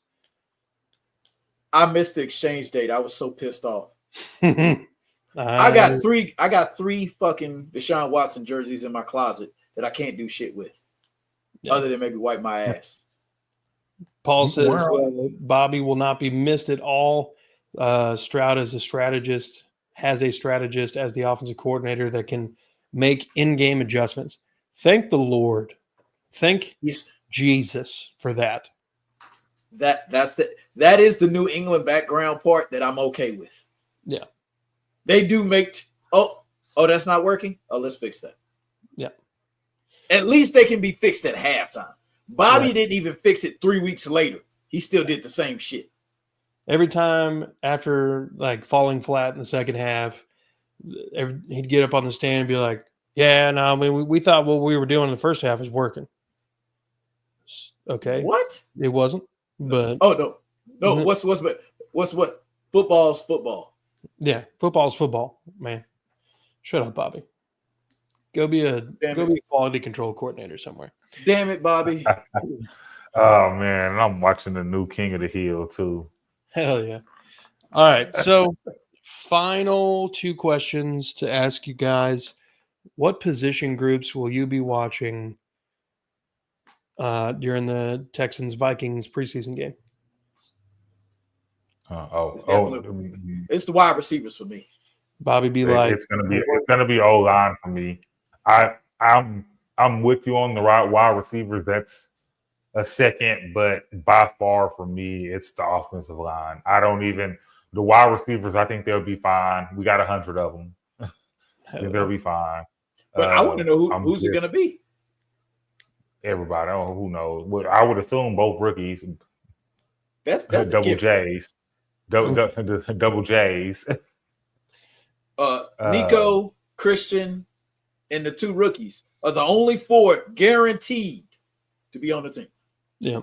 I missed the exchange date. I was so pissed off. I got three fucking Deshaun Watson jerseys in my closet that I can't do shit with, other than maybe wipe my ass. Paul says Bobby will not be missed at all. Stroud is has a strategist as the offensive coordinator that can make in-game adjustments. Thank the Lord. Thank Jesus for that. That is the New England background part that I'm okay with. Yeah. They do make that's not working? Oh, let's fix that. Yeah. At least they can be fixed at halftime. Bobby didn't even fix it 3 weeks later. He still did the same shit. Every time after like falling flat in the second half, he'd get up on the stand and be like, "Yeah, no, I mean we thought what we were doing in the first half was working." Okay. What? It wasn't. But no. What's what? Football's football. Yeah, football's football, man. Shut up, Bobby. Go be a quality control coordinator somewhere. Damn it, Bobby. Oh man, I'm watching the new King of the Hill too. Hell yeah. All right. So final 2 questions to ask you guys. What position groups will you be watching during the Texans-Vikings preseason game? It's the wide receivers for me. Bobby be like, it's gonna be O line for me. I'm with you on the right wide receivers. That's a second, but by far for me, it's the offensive line. The wide receivers. I think they'll be fine. We got 100 of them. They'll be fine. But I want to know who's it going to be. Everybody. I don't know who knows. But I would assume both rookies. That's double J's. Double J's. Nico, Christian, and the 2 rookies are the only 4 guaranteed to be on the team. Yeah.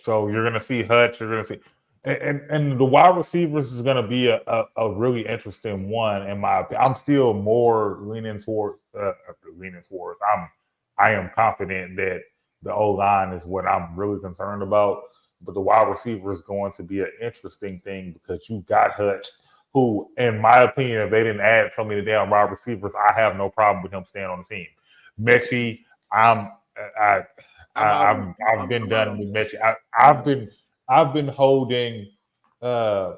So you're going to see Hutch. You're going to see, and the wide receivers is going to be a really interesting one in my opinion. I'm still more leaning towards. I am confident that the O line is what I'm really concerned about. But the wide receiver is going to be an interesting thing because you got Hutch, who, in my opinion, if they didn't add so many damn wide receivers, I have no problem with him staying on the team. Mechie, I've been done with Mechie. I've been holding a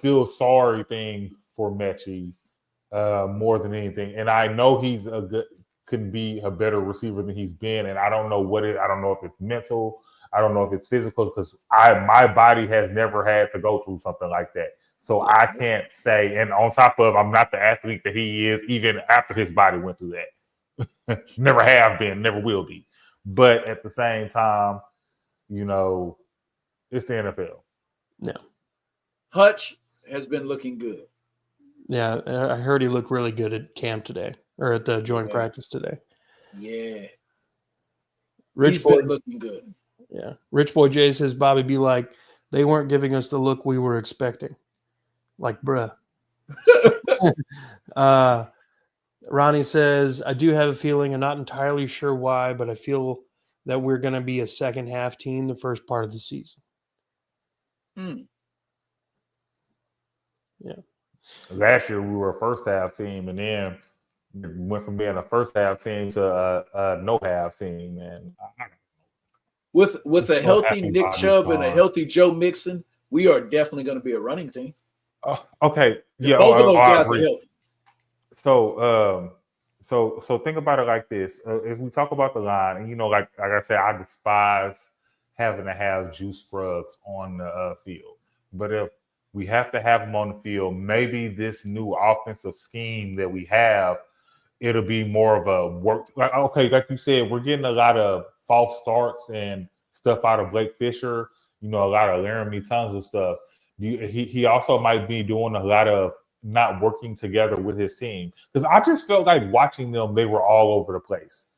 feel sorry thing for Mechie more than anything, and I know he's can be a better receiver than he's been, and I don't know I don't know if it's mental. I don't know if it's physical because my body has never had to go through something like that. So I can't say, and on top of, I'm not the athlete that he is, even after his body went through that. Never have been, never will be. But at the same time, it's the NFL. Yeah. Hutch has been looking good. Yeah, I heard he looked really good at camp today, or at the joint practice today. Yeah. Rich Boy looking good. Yeah. Rich Boy J says, Bobby be like, they weren't giving us the look we were expecting. Like, bruh. Ronnie says, I do have a feeling, I'm not entirely sure why, but I feel that we're going to be a second half team the first part of the season. Yeah. Last year we were a first half team, and then went from being a first half team to a no half team. And with a healthy Nick Chubb and a healthy Joe Mixon, we are definitely going to be a running team. Okay, yeah, both of those guys are healthy. So think about it like this: as we talk about the line, and like I said, I despise having to have Juice Scruggs on the field, but if we have to have him on the field, maybe this new offensive scheme that we have, it'll be more of a work. Like you said, we're getting a lot of false starts and stuff out of Blake Fisher. A lot of Laramie Tunsil stuff. He also might be doing a lot of not working together with his team, because I just felt like watching them, they were all over the place.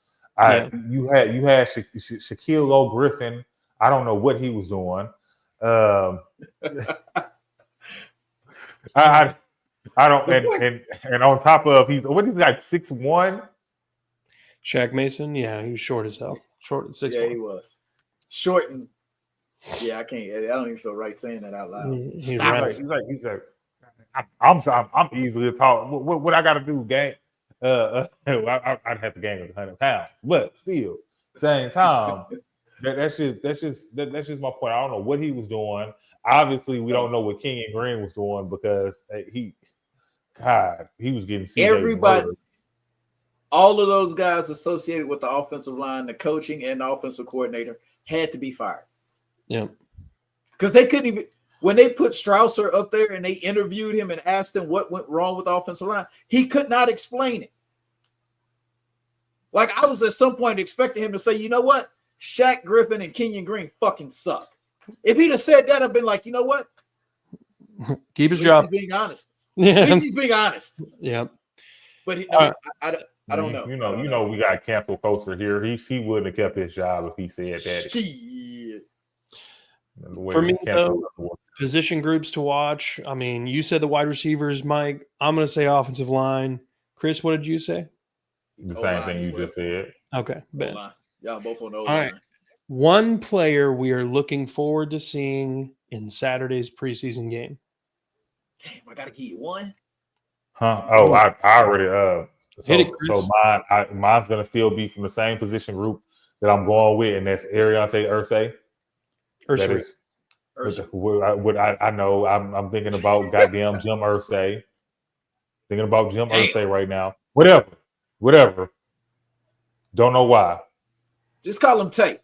You had Shaquille O'Griffin. I don't know what he was doing. I don't, and on top of, he's like 6'1". Shaq Mason, yeah, he was short as hell. Short at 6'1". Yeah, he was short and I can't. I don't even feel right saying that out loud. He's like, I'm easily tall. What I got to do, gang? I'd have to gain 100 pounds, but still, same time, that's just my point. I don't know what he was doing. Obviously, we don't know what Kenyon Green was doing, because he was getting everybody. Murdered. All of those guys associated with the offensive line, the coaching and the offensive coordinator, had to be fired. Yeah, because they couldn't even. When they put Strausser up there and they interviewed him and asked him what went wrong with the offensive line, he could not explain it. Like, I was at some point expecting him to say, you know what? Shaq Griffin and Kenyon Green fucking suck. If he'd have said that, I'd been like, you know what? Keep his job. He's being honest. Yeah. At least he's being honest. Yeah. But I don't know. You know, we got cancel culture here. He wouldn't have kept his job if he said that. Shit. For me, though, Position groups to watch. I mean, you said the wide receivers, Mike. I'm going to say offensive line. Chris, what did you say? The same thing you just said. Okay, Ben. O-line. Y'all both on the All O-line. right. One player we are looking forward to seeing in Saturday's preseason game. Damn, I gotta give you one. Huh? Oh, I already Hit it, Chris. so mine's gonna still be from the same position group that I'm going with, and that's Ariante Ursay. That is what I know. I'm thinking about goddamn Jim Irsay. Thinking about Jim Irsay right now. Whatever. Don't know why. Just call him Tate.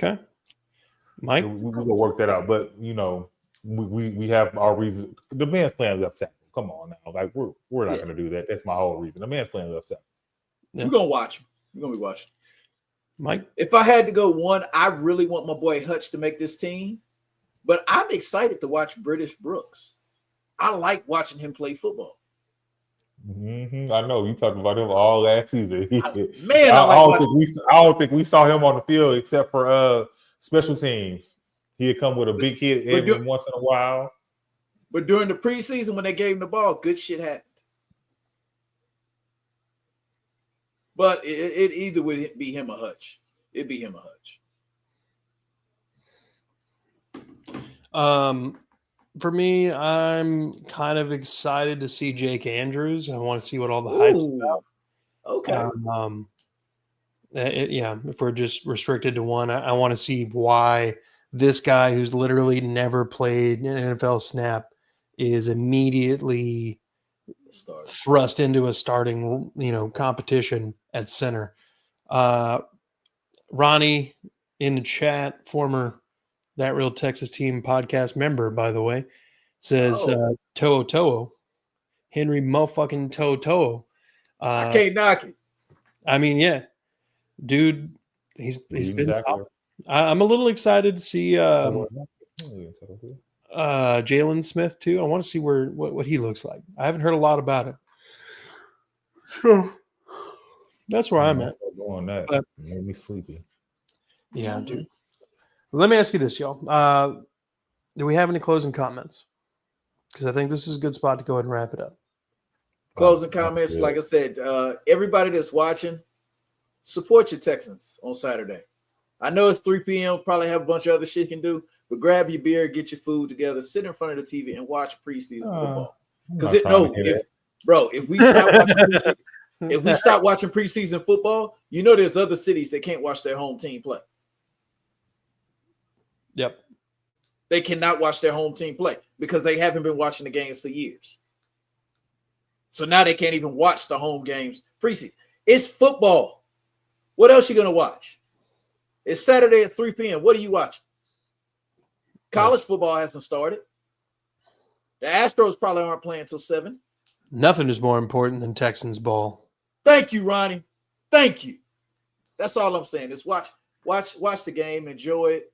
Okay, Mike. We're gonna work that out, but you know, we have our reason. The man's playing left tackle. Come on now, like we're not gonna do that. That's my whole reason. The man's playing left tackle. Yeah. We're gonna watch him. We're gonna be watching. Mike, if I had to go one, I really want my boy Hutch to make this team, but I'm excited to watch British Brooks. I like watching him play football. Mm-hmm. I know you talked about him all last season. I don't think we saw him on the field except for special teams. He'd come with a big hit every once in a while. But during the preseason, when they gave him the ball, good shit happened. But it either would be him or Hutch. It'd be him or Hutch. For me, I'm kind of excited to see Jake Andrews. I want to see what all the hype's about. Okay. If we're just restricted to one, I want to see why this guy who's literally never played an NFL snap is immediately thrust into a starting, competition at center. Ronnie in the chat, former That Real Texas Team podcast member, by the way, says Toho, Henry motherfucking Toho. I can't knock it. I mean, yeah, dude, he's been solid. I'm a little excited to see Jalen Smith too. I want to see what he looks like. I haven't heard a lot about it. So that's where I'm at. Doing that made me sleepy. Yeah, dude. Let me ask you this, y'all. Do we have any closing comments? Because I think this is a good spot to go ahead and wrap it up. Closing comments, like I said, everybody that's watching, support your Texans on Saturday. I know it's 3 p.m. Probably have a bunch of other shit you can do, but grab your beer, get your food together, sit in front of the TV, and watch preseason football. Because if we stop watching preseason football, there's other cities that can't watch their home team play. Yep. They cannot watch their home team play because they haven't been watching the games for years. So now they can't even watch the home games preseason. It's football. What else are you going to watch? It's Saturday at 3 p.m. What are you watching? College football hasn't started. The Astros probably aren't playing until 7. Nothing is more important than Texans ball. Thank you, Ronnie. Thank you. That's all I'm saying. Is watch the game, enjoy it.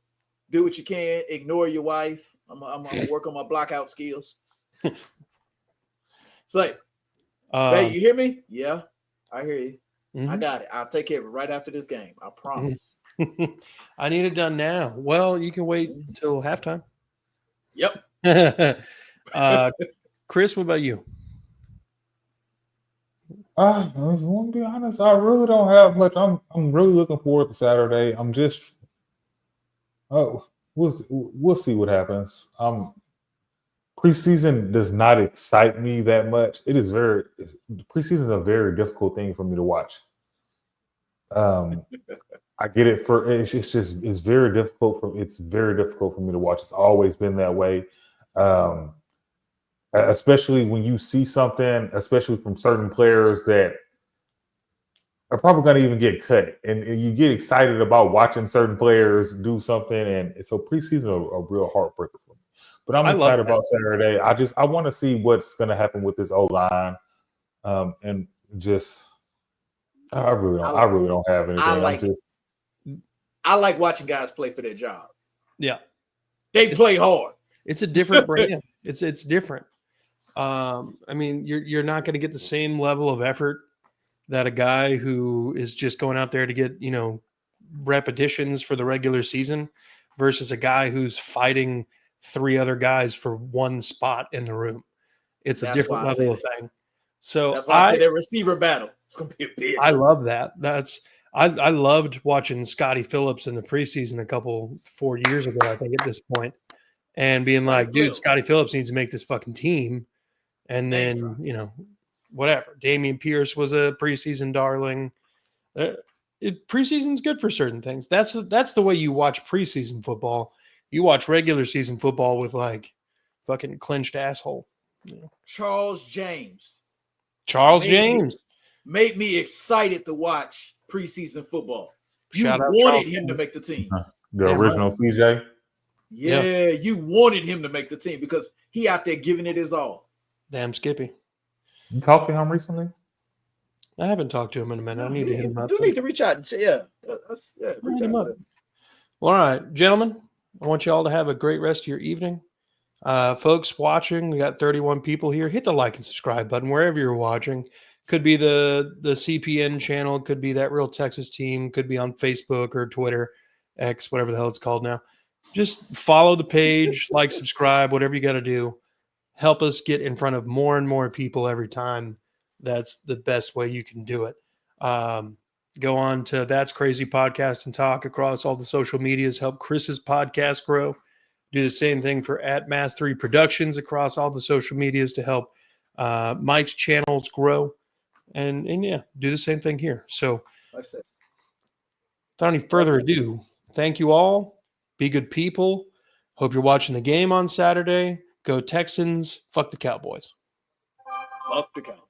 Do what you can. Ignore your wife. I'm gonna work on my blockout skills. It's like, hey, you hear me? Yeah, I hear you. Mm-hmm. I got it. I'll take care of it right after this game. I promise. I need it done now. Well, you can wait until halftime. Yep. Chris, what about you? I want to be honest. I really don't have much. I'm really looking forward to Saturday. I'm just. We'll see what happens. Preseason does not excite me that much. Preseason is a very difficult thing for me to watch. I get it. It's very difficult for me to watch. It's always been that way. Especially when you see something, especially from certain players that are probably going to even get cut, and you get excited about watching certain players do something, and so preseason a real heartbreaker for me. But I'm excited about Saturday. I want to see what's going to happen with this O-line, and just I really don't have anything. I like watching guys play for their job. Yeah, they play hard. It's a different brand. It's different. I mean, you're not going to get the same level of effort that a guy who is just going out there to get, repetitions for the regular season. versus a guy who's fighting 3 other guys for one spot in the room. It's a different level of thing. So that's why I said that receiver battle. It's gonna be a bitch. I love that. I loved watching Scotty Phillips in the preseason 4 years ago, I think, at this point, and being like, dude, Scotty Phillips needs to make this fucking team. And then, whatever. Dameon Pierce was a preseason darling. Preseason's good for certain things. That's the way you watch preseason football. You watch regular season football with like fucking clenched asshole. Charles James made me excited to watch preseason football. You wanted him to make the team. The original CJ. Yeah, you wanted him to make the team because he out there giving it his all. Damn Skippy. You talked to him recently? I haven't talked to him in a minute. I need to hit him up. You need to reach out and reach out to him. Well, all right, gentlemen, I want you all to have a great rest of your evening. Folks watching, we got 31 people here. Hit the like and subscribe button wherever you're watching. Could be the CPN channel, could be That Real Texas Team, could be on Facebook or Twitter, X, whatever the hell it's called now. Just follow the page, like, subscribe, whatever you got to do. Help us get in front of more and more people every time. That's the best way you can do it. Go on to That's Crazy Podcast and talk across all the social medias. Help Chris's podcast grow. Do the same thing for @Mass3 Productions across all the social medias to help Mike's channels grow. And yeah, do the same thing here. So without any further ado, thank you all. Be good people. Hope you're watching the game on Saturday. Go Texans. Fuck the Cowboys. Fuck the Cowboys.